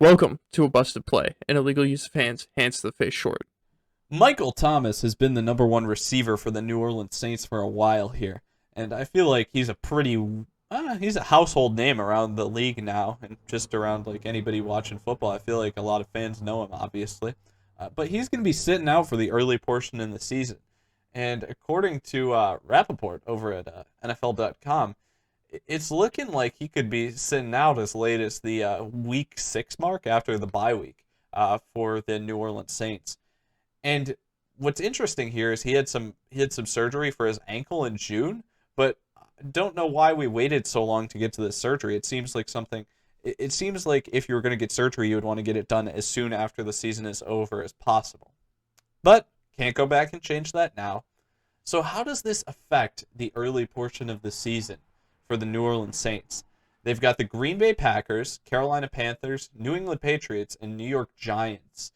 Welcome to a busted play. An illegal use of hands to the face short. Michael Thomas has been the number one receiver for the New Orleans Saints for a while here, and I feel like he's a household name around the league now, and just around like anybody watching football. I feel like a lot of fans know him, obviously, but he's going to be sitting out for the early portion in the season, and according to Rappaport over at NFL.com, it's looking like he could be sitting out as late as the week 6 mark after the bye week for the New Orleans Saints. And what's interesting here is he had some surgery for his ankle in June, but don't know why we waited so long to get to this surgery. It seems like if you were going to get surgery, you would want to get it done as soon after the season is over as possible. But can't go back and change that now. So how does this affect the early portion of the season for the New Orleans Saints? They've got the Green Bay Packers, Carolina Panthers, New England Patriots, and New York Giants.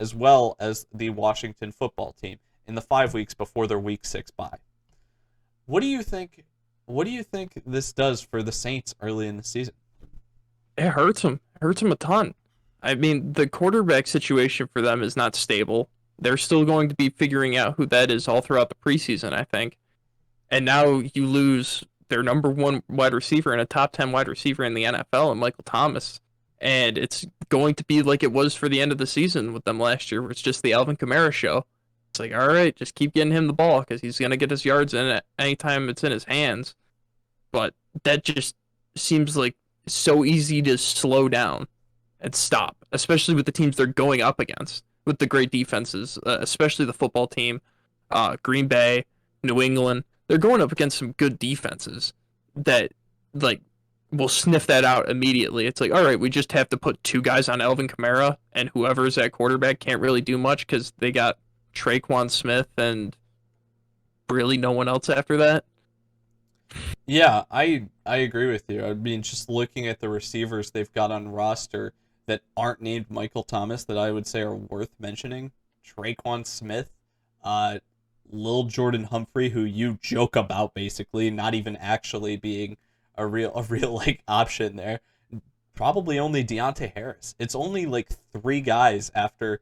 As well as the Washington football team in the 5 weeks before their week 6 bye. What do you think? What do you think this does for the Saints early in the season? It hurts him. It hurts him a ton. I mean, the quarterback situation for them is not stable. They're still going to be figuring out who that is all throughout the preseason, I think. And now you lose their number one wide receiver and a top 10 wide receiver in the NFL, and Michael Thomas. And it's going to be like it was for the end of the season with them last year, where it's just the Alvin Kamara show. It's like, all right, just keep getting him the ball because he's going to get his yards in it anytime it's in his hands. But that just seems like so easy to slow down and stop, especially with the teams they're going up against, with the great defenses, especially the football team, Green Bay, New England. They're going up against some good defenses that, like, will sniff that out immediately. It's like, all right, we just have to put two guys on Alvin Kamara, and whoever's at quarterback can't really do much because they got Traquan Smith and really no one else after that. Yeah, I agree with you. I mean, just looking at the receivers they've got on roster that aren't named Michael Thomas that I would say are worth mentioning. Traquan Smith, uh, Lil Jordan Humphrey, who you joke about basically not even actually being a real like option there. Probably only Deontay Harris. It's only like three guys after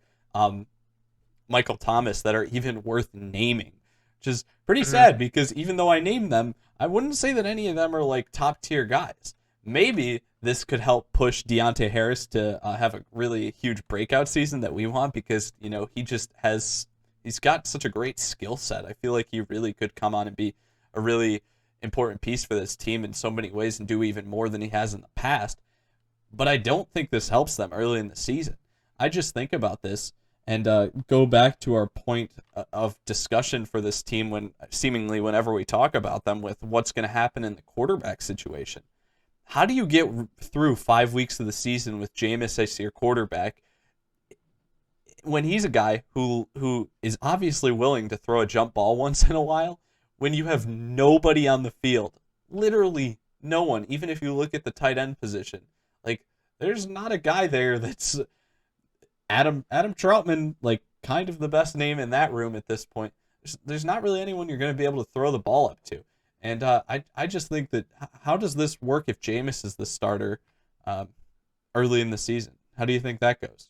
Michael Thomas that are even worth naming, which is pretty Mm-hmm. sad because even though I named them, I wouldn't say that any of them are like top tier guys. Maybe this could help push Deontay Harris to have a really huge breakout season that we want because he's got such a great skill set. I feel like he really could come on and be a really important piece for this team in so many ways and do even more than he has in the past. But I don't think this helps them early in the season. I just think about this and go back to our point of discussion for this team when seemingly whenever we talk about them with what's going to happen in the quarterback situation. How do you get through 5 weeks of the season with Jameis as your quarterback when he's a guy who is obviously willing to throw a jump ball once in a while, when you have nobody on the field, literally no one, even if you look at the tight end position, like there's not a guy there that's Adam Troutman, like kind of the best name in that room at this point. There's not really anyone you're going to be able to throw the ball up to. And I just think that how does this work if Jameis is the starter early in the season? How do you think that goes?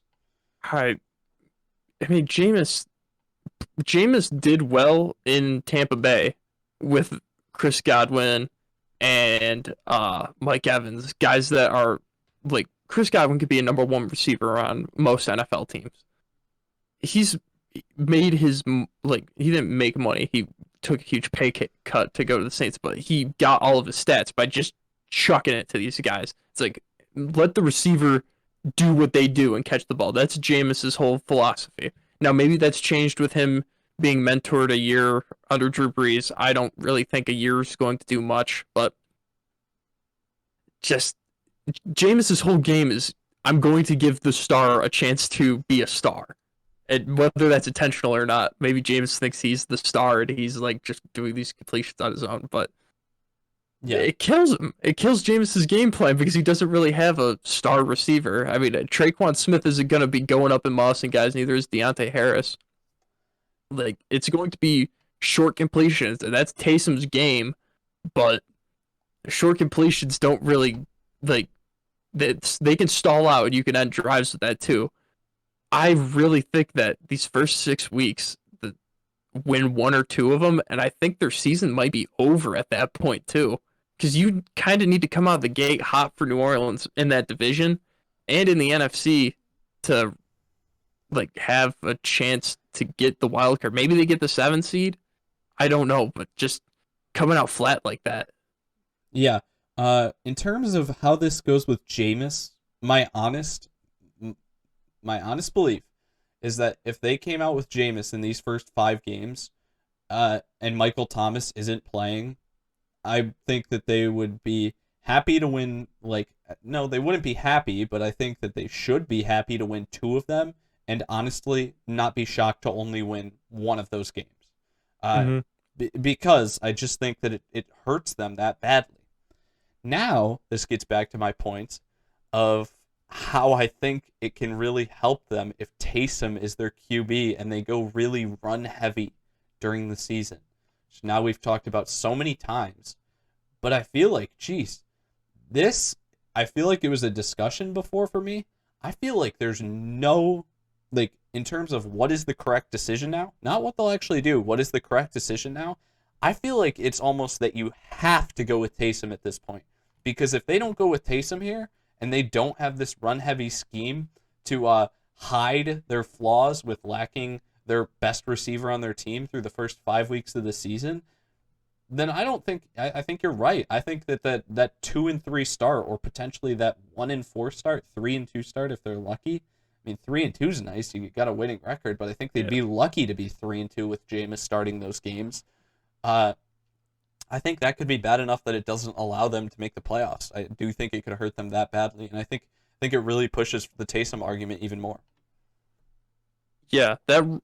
I, I mean, Jameis did well in Tampa Bay with Chris Godwin and Mike Evans, guys that are like Chris Godwin could be a number one receiver on most NFL teams. He's made his like he didn't make money. He took a huge cut to go to the Saints, but he got all of his stats by just chucking it to these guys. It's like let the receiver do what they do and catch the ball. That's Jameis's whole philosophy. Now maybe that's changed with him being mentored a year under Drew Brees. I don't really think a year is going to do much, but just Jameis's whole game is I'm going to give the star a chance to be a star. And whether that's intentional or not, maybe James thinks he's the star and he's like just doing these completions on his own, but Yeah. it kills him. It kills Jameis's game plan because he doesn't really have a star receiver. I mean, Traquan Smith isn't going to be going up and mossing guys, neither is Deontay Harris. Like, it's going to be short completions, and that's Taysom's game, but short completions don't really, like, They can stall out and you can end drives with that too. I really think that these first 6 weeks, win one or two of them, and I think their season might be over at that point too. Because you kind of need to come out of the gate hot for New Orleans in that division and in the NFC to like have a chance to get the wild card. Maybe they get the 7 seed. I don't know, but just coming out flat like that. Yeah. In terms of how this goes with Jameis, my honest my honest belief is that if they came out with Jameis in these first 5 games, and Michael Thomas isn't playing, I think that they would be happy to win. Like, no, they wouldn't be happy, but I think that they should be happy to win 2 of them, and honestly, not be shocked to only win one of those games. Uh, Mm-hmm. because I just think that it hurts them that badly. Now, this gets back to my point of how I think it can really help them if Taysom is their QB and they go really run heavy during the season. So now we've talked about so many times, but I feel like, geez, this, I feel like it was a discussion before for me. I feel like there's no, like, in terms of what is the correct decision now, not what they'll actually do, what is the correct decision now? I feel like it's almost that you have to go with Taysom at this point. Because if they don't go with Taysom here, and they don't have this run-heavy scheme to hide their flaws with lacking their best receiver on their team through the first 5 weeks of the season, then I don't think I think you're right. I think that 2-3 start, or potentially that 1-4 start, 3-2 start if they're lucky. I mean, 3-2 is nice. You got a winning record, but I think they'd be lucky to be 3-2 with Jameis starting those games. I think that could be bad enough that it doesn't allow them to make the playoffs. I do think it could hurt them that badly, and I think it really pushes the Taysom argument even more. Yeah, that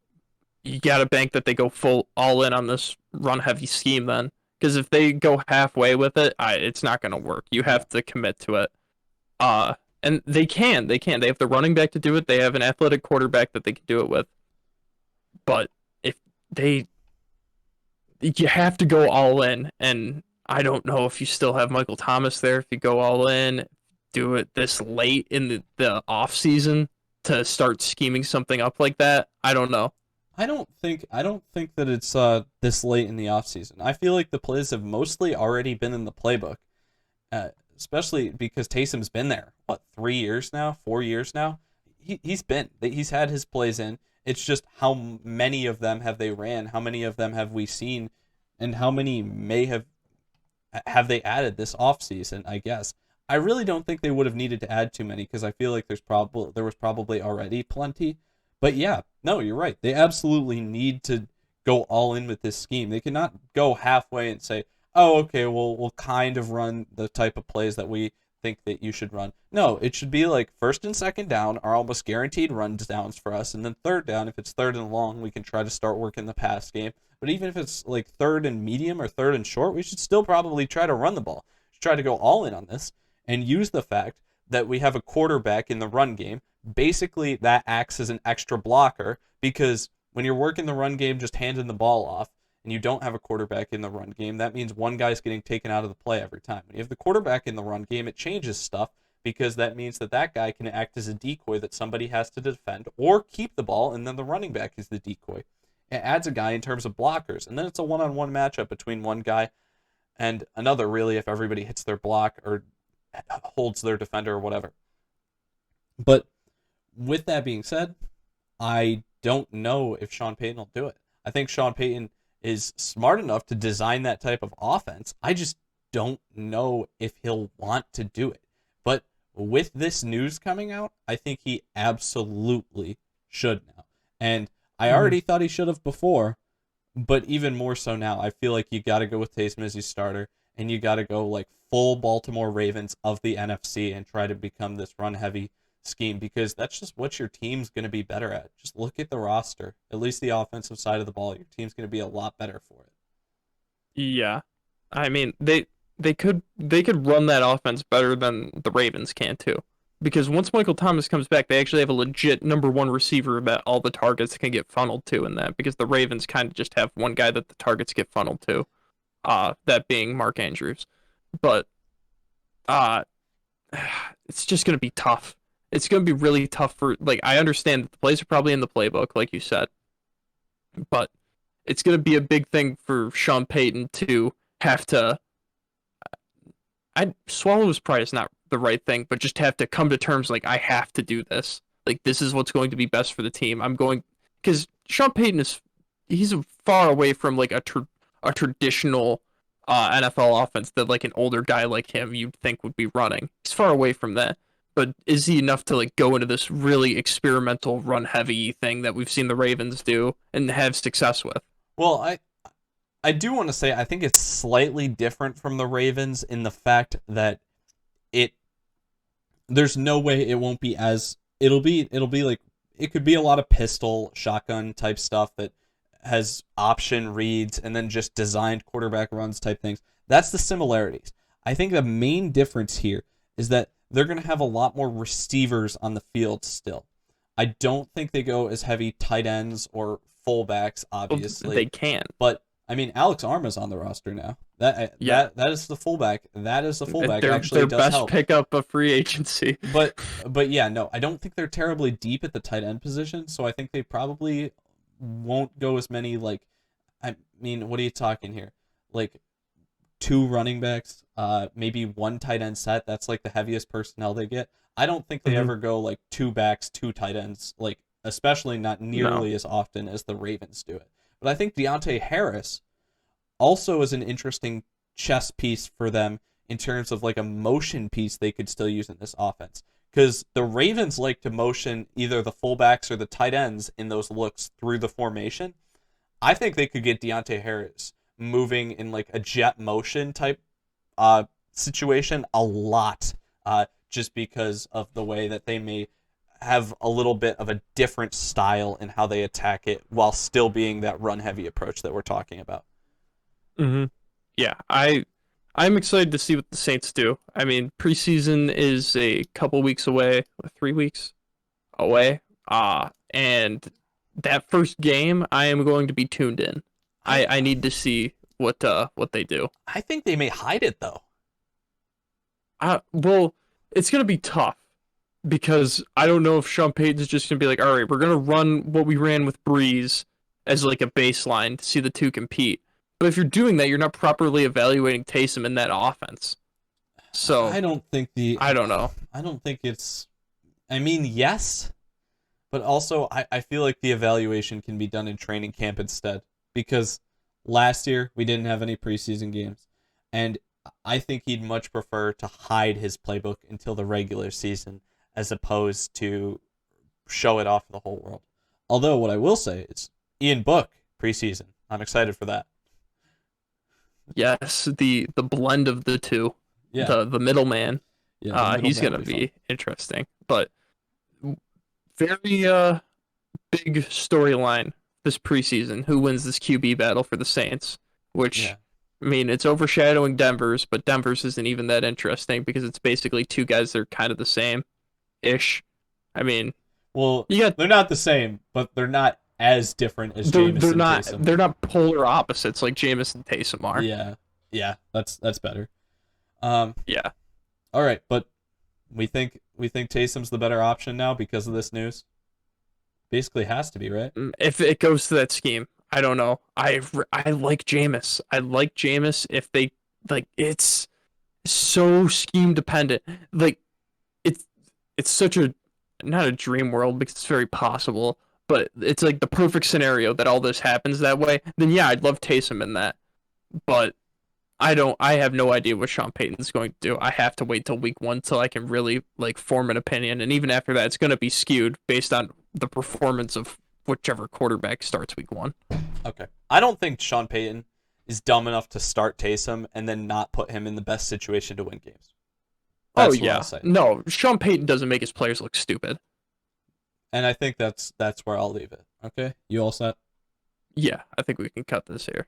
you got to bank that they go full all in on this run heavy scheme then. Because if they go halfway with it, it's not going to work. You Yeah. have to commit to it. And they have the running back to do it. They have an athletic quarterback that they can do it with. But if they, you have to go all in. And I don't know if you still have Michael Thomas there. If you go all in, do it this late in the off season to start scheming something up like that. I don't know. I don't think that it's this late in the offseason. I feel like the plays have mostly already been in the playbook. Especially because Taysom's been there, what, 3 years now, 4 years now? He's had his plays in. It's just how many of them have they ran? How many of them have we seen? And how many may have they added this offseason, I guess. I really don't think they would have needed to add too many because I feel like there was probably already plenty. But yeah, no, you're right. They absolutely need to go all in with this scheme. They cannot go halfway and say, "Oh, okay, we'll kind of run the type of plays that we think that you should run." No, it should be like first and second down are almost guaranteed run downs for us, and then third down, if it's third and long, we can try to start working the pass game. But even if it's like third and medium or third and short, we should still probably try to run the ball. Try to go all in on this and use the fact that we have a quarterback in the run game. Basically, that acts as an extra blocker because when you're working the run game, just handing the ball off, and you don't have a quarterback in the run game, that means one guy's getting taken out of the play every time. When you have the quarterback in the run game, it changes stuff because that means that guy can act as a decoy that somebody has to defend or keep the ball, and then the running back is the decoy. It adds a guy in terms of blockers, and then it's a one-on-one matchup between one guy and another, really, if everybody hits their block or holds their defender or whatever. But with that being said, I don't know if Sean Payton will do it. I think Sean Payton is smart enough to design that type of offense. I just don't know if he'll want to do it. But with this news coming out, I think he absolutely should now. And I already thought he should have before, but even more so now. I feel like you got to go with Taysom as your starter, and you got to go like full Baltimore Ravens of the NFC and try to become this run-heavy scheme because that's just what your team's going to be better at. Just look at the roster, at least the offensive side of the ball. Your team's going to be a lot better for it. Yeah. I mean, they could run that offense better than the Ravens can too. Because once Michael Thomas comes back, they actually have a legit number one receiver that all the targets can get funneled to in that because the Ravens kind of just have one guy that the targets get funneled to. That being Mark Andrews. But uh it's just going to be tough. It's going to be really tough for like I understand that the plays are probably in the playbook, like you said, but it's going to be a big thing for Sean Payton to have to. I swallow his pride is not the right thing, but just have to come to terms like I have to do this. Like this is what's going to be best for the team. I'm going because Sean Payton is he's far away from like a traditional NFL offense that like an older guy like him you'd think would be running. He's far away from that. But is he enough to like go into this really experimental run heavy thing that we've seen the Ravens do and have success with? Well, I do want to say I think it's slightly different from the Ravens in the fact that it there's no way it won't be as it'll be like it could be a lot of pistol shotgun type stuff that has option reads and then just designed quarterback runs type things. That's the similarities. I think the main difference here is that they're going to have a lot more receivers on the field still. I don't think they go as heavy tight ends or fullbacks, obviously. They can. But I mean, Alex Arma's on the roster now. That is the fullback. That is the fullback. Their best pickup of free agency. But yeah, no, I don't think they're terribly deep at the tight end position. So I think they probably won't go as many like. I mean, what are you talking here? Like 2 running backs, maybe 1 tight end set. That's like the heaviest personnel they get. I don't think they ever go like 2 backs, 2 tight ends. Like especially not nearly as often as the Ravens do it. But I think Deontay Harris also is an interesting chess piece for them in terms of like a motion piece they could still use in this offense. Because the Ravens like to motion either the fullbacks or the tight ends in those looks through the formation. I think they could get Deontay Harris moving in like a jet motion type situation a lot just because of the way that they may have a little bit of a different style in how they attack it while still being that run heavy approach that we're talking about. Yeah, I'm excited to see what the Saints do. I mean, preseason is a couple weeks away, 3 weeks away. And that first game, I am going to be tuned in. I need to see what they do. I think they may hide it though. Well, it's gonna be tough because I don't know if Sean Payton's just gonna be like, all right, we're gonna run what we ran with Breeze as like a baseline to see the two compete. But if you're doing that, you're not properly evaluating Taysom in that offense. So I don't know. I don't think it's. I mean, yes, but also I feel like the evaluation can be done in training camp instead because last year we didn't have any preseason games, and I think he'd much prefer to hide his playbook until the regular season as opposed to show it off to the whole world. Although what I will say is Ian Book preseason. I'm excited for that. Yes, the blend of the two. Yeah. The middleman. Yeah, he's gonna be interesting. But very big storyline this preseason. Who wins this QB battle for the Saints? Which I mean, it's overshadowing Denver's, but Denver's isn't even that interesting because it's basically 2 guys that are kind of the same ish. I mean, well, they're not the same, but they're not as different as Jameis and Taysom. They're not polar opposites like Jameis and Taysom are. Yeah, that's better. Yeah. All right, but we think Taysom's the better option now because of this news. Basically, has to be, right? If it goes to that scheme, I don't know. I like Jameis. I like Jameis if they like. It's so scheme dependent. Like it's such a not a dream world because it's very possible. But it's like the perfect scenario that all this happens that way. Then yeah, I'd love Taysom in that. But I have no idea what Sean Payton's going to do. I have to wait till week 1 till I can really like form an opinion. And even after that, it's going to be skewed based on the performance of whichever quarterback starts week 1. Okay. I don't think Sean Payton is dumb enough to start Taysom and then not put him in the best situation to win games. That's what I'll say. No, Sean Payton doesn't make his players look stupid. And I think that's where I'll leave it. Okay? You all set? Yeah, I think we can cut this here.